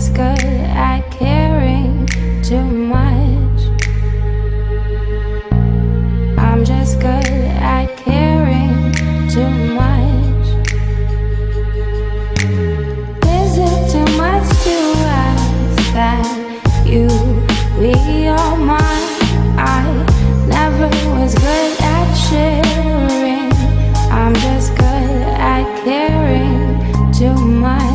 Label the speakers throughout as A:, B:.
A: just good at caring too much. I'm just good at caring too much. Is it too much to ask that you be all mine? I never was good at sharing. I'm just good at caring too much.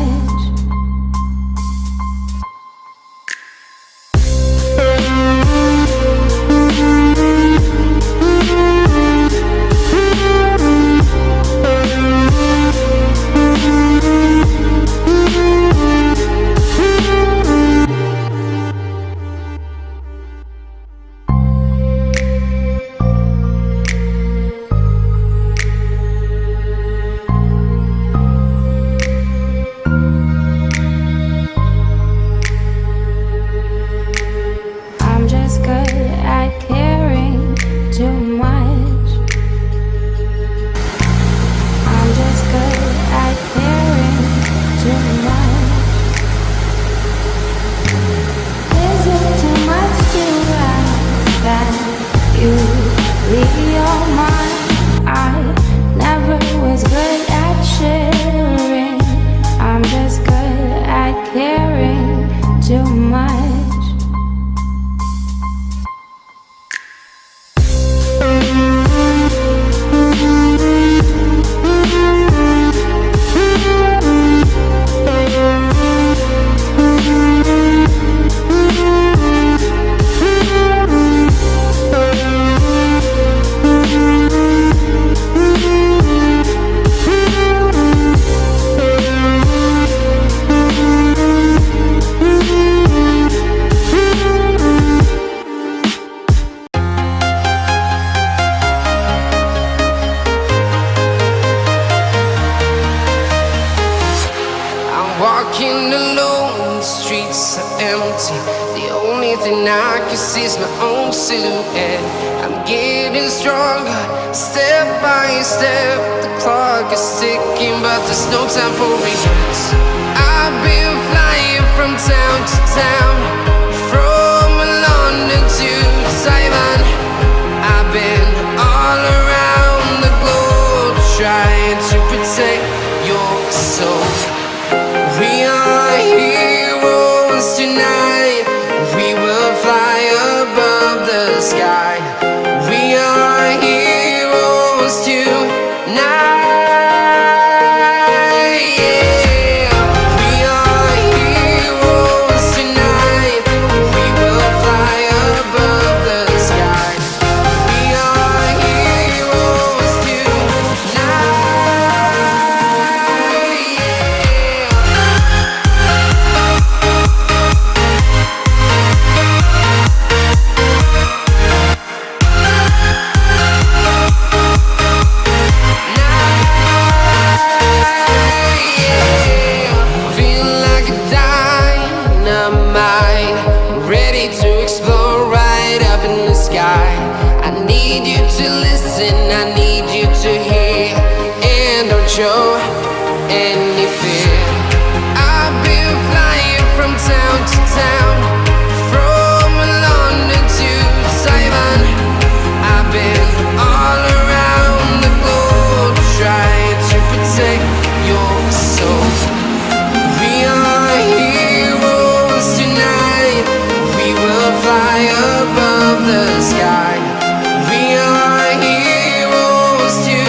B: Walking alone, the streets are empty. The only thing I can see is my own silhouette. I'm getting stronger, step by step. The clock is ticking, but there's no time for regrets. I've been flying from town to town, from London to Taiwan. I've been all around the globe, trying to protect your soul. We are heroes tonight. We will fly above the sky. We are heroes tonight. Yeah. We are heroes tonight. We will fly above the sky. We are heroes tonight. I need you to hear and don't show any fear. I've been flying from town to town, from London to Taiwan. I've been all around the globe, trying to protect your soul. We are heroes tonight. We will fly above the sky. We are heroes tonight.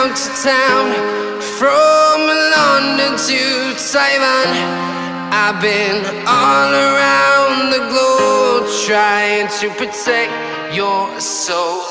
B: town to town, from London to Taiwan. I've been all around the globe trying to protect your soul.